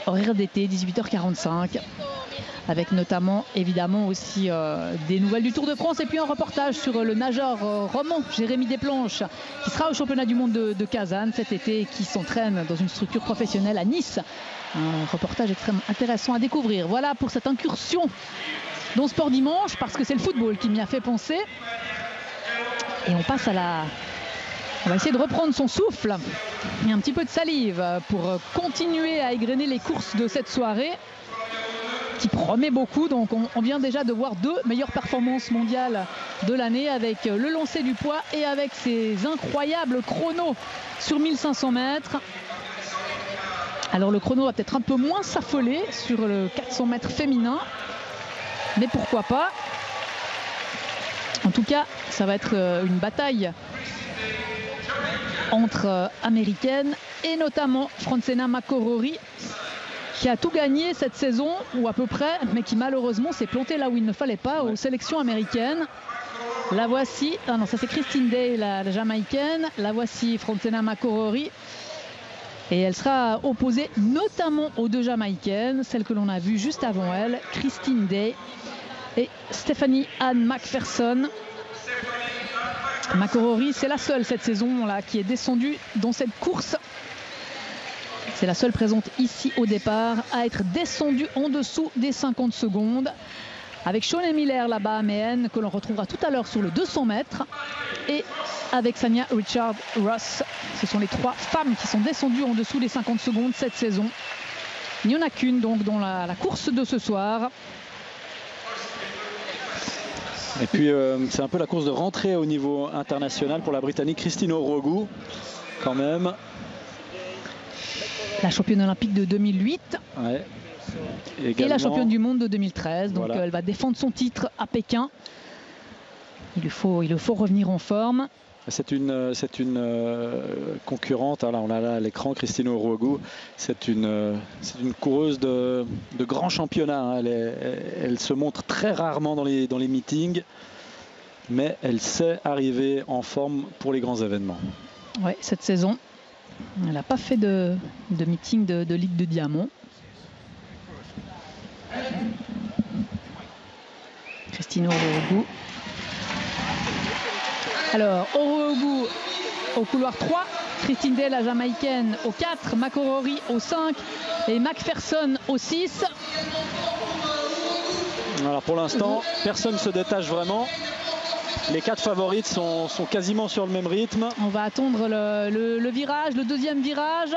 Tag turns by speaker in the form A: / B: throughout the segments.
A: horaire d'été, 18h45. Avec notamment, évidemment, aussi des nouvelles du Tour de France et puis un reportage sur le nageur roman Jérémy Desplanches qui sera au championnat du monde de Kazan cet été et qui s'entraîne dans une structure professionnelle à Nice. Un reportage extrêmement intéressant à découvrir. Voilà pour cette incursion dans Sport Dimanche, parce que c'est le football qui m'y a fait penser. Et on passe à la... On va essayer de reprendre son souffle et un petit peu de salive pour continuer à égrener les courses de cette soirée qui promet beaucoup. Donc on vient déjà de voir 2 meilleures performances mondiales de l'année avec le lancer du poids et avec ces incroyables chronos sur 1500 mètres. Alors le chrono va peut-être un peu moins s'affoler sur le 400 mètres féminin, mais pourquoi pas. En tout cas, ça va être une bataille entre américaines et notamment Francesca McCorrory, qui a tout gagné cette saison, ou à peu près, mais qui malheureusement s'est planté là où il ne fallait pas, aux sélections américaines. La voici, ah non, ça c'est Christine Day, la Jamaïcaine. La voici Francesca McCorrory. Et elle sera opposée notamment aux 2 Jamaïcaines, celles que l'on a vues juste avant elle, Christine Day et Stephanie Ann McPherson. McCorrory, c'est la seule cette saison là qui est descendue dans cette course. C'est la seule présente ici au départ à être descendue en dessous des 50 secondes. Avec Shawnee Miller, la Bahaméenne, que l'on retrouvera tout à l'heure sur le 200 mètres. Et avec Sanya Richard-Ross. Ce sont les 3 femmes qui sont descendues en dessous des 50 secondes cette saison. Il n'y en a qu'une donc dans la course de ce soir.
B: Et puis c'est un peu la course de rentrée au niveau international pour la Britannique Christine Orogu quand même.
A: La championne olympique de 2008 et la championne du monde de 2013. Donc voilà. Elle va défendre son titre à Pékin. Il lui faut revenir en forme.
B: C'est une concurrente, là, on a là à l'écran Christine Orogu. C'est une coureuse de grand championnat. Hein. Elle se montre très rarement dans les meetings, mais elle sait arriver en forme pour les grands événements.
A: Oui, cette saison, elle n'a pas fait de meeting de Ligue de Diamant. Christine Orogu. Alors, Orogu au couloir 3, Christine Day, la Jamaïcaine, au 4, McCorrory au 5 et McPherson au 6.
B: Alors pour l'instant, personne ne se détache vraiment. Les 4 favorites sont quasiment sur le même rythme.
A: On va attendre le virage, le 2e virage.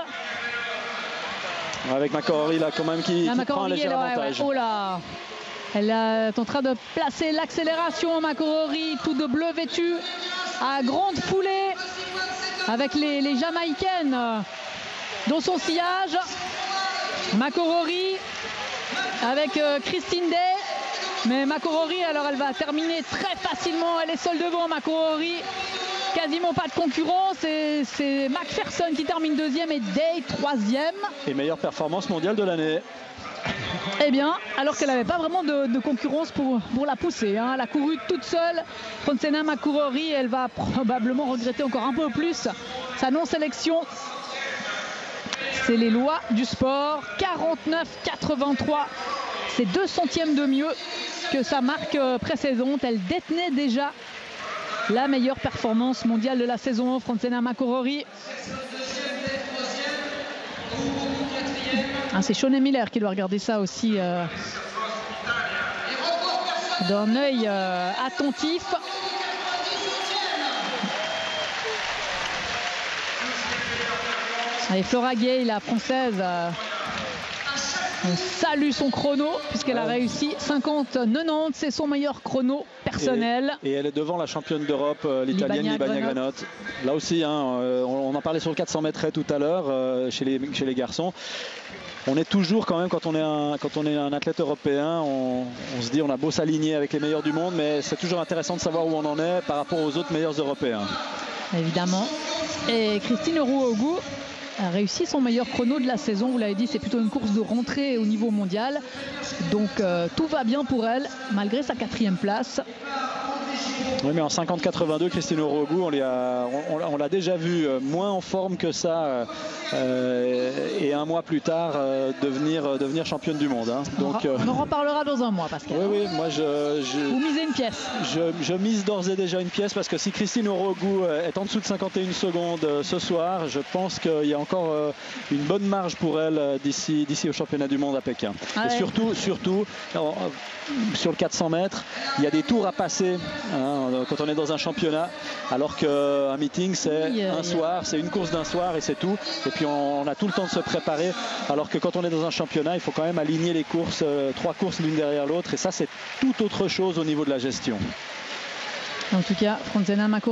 B: Avec McCorrory là quand même qui prend un léger avantage.
A: Oh là, elle est en train de placer l'accélération, McCorrory, tout de bleu vêtu, à grande foulée, avec les Jamaïcaines dans son sillage. McCorrory avec Christine Day. Mais McCorrory, alors elle va terminer très facilement. Elle est seule devant, McCorrory. Quasiment pas de concurrence. C'est McPherson qui termine 2e et Day 3e.
B: Et meilleure performance mondiale de l'année.
A: Eh bien, alors qu'elle n'avait pas vraiment de concurrence pour la pousser. Hein. Elle a couru toute seule. Francesca McCorrory, elle va probablement regretter encore un peu plus sa non-sélection. C'est les lois du sport. 49,83. C'est 2 centièmes de mieux que sa marque précédente. Elle détenait déjà la meilleure performance mondiale de la saison, Francesca McCorrory. C'est Shawnee Miller qui doit regarder ça aussi d'un œil attentif. Et Flora Gay, la française, on salue son chrono puisqu'elle a réussi 50-90, c'est son meilleur chrono personnel.
B: Et elle est devant la championne d'Europe, l'italienne Libania Granotte. Là aussi, hein, on en parlait sur le 400 mètres tout à l'heure chez les garçons. On est toujours quand même, quand on est un athlète européen, on se dit on a beau s'aligner avec les meilleurs du monde, mais c'est toujours intéressant de savoir où on en est par rapport aux autres meilleurs européens.
A: Évidemment. Et Christine Orogu a réussi son meilleur chrono de la saison. Vous l'avez dit, c'est plutôt une course de rentrée au niveau mondial. Donc tout va bien pour elle, malgré sa 4e place.
B: Oui, mais en 50-82, Christine Orogu, on l'a déjà vu moins en forme que ça et un mois plus tard devenir championne du monde. Hein. Donc,
A: on en reparlera dans un mois, Pascal.
B: Oui, moi
A: vous misez une pièce.
B: Je mise d'ores et déjà une pièce parce que si Christine Orogu est en dessous de 51 secondes ce soir, je pense qu'il y a encore une bonne marge pour elle d'ici au championnat du monde à Pékin.
A: Ah
B: et
A: ouais.
B: surtout sur le 400 mètres, il y a des tours à passer quand on est dans un championnat, alors qu'un meeting c'est un soir, c'est une course d'un soir et c'est tout. Et puis on a tout le temps de se préparer, alors que quand on est dans un championnat, il faut quand même aligner les courses, 3 courses l'une derrière l'autre, et ça c'est tout autre chose au niveau de la gestion.
A: En tout cas, Franzena Mako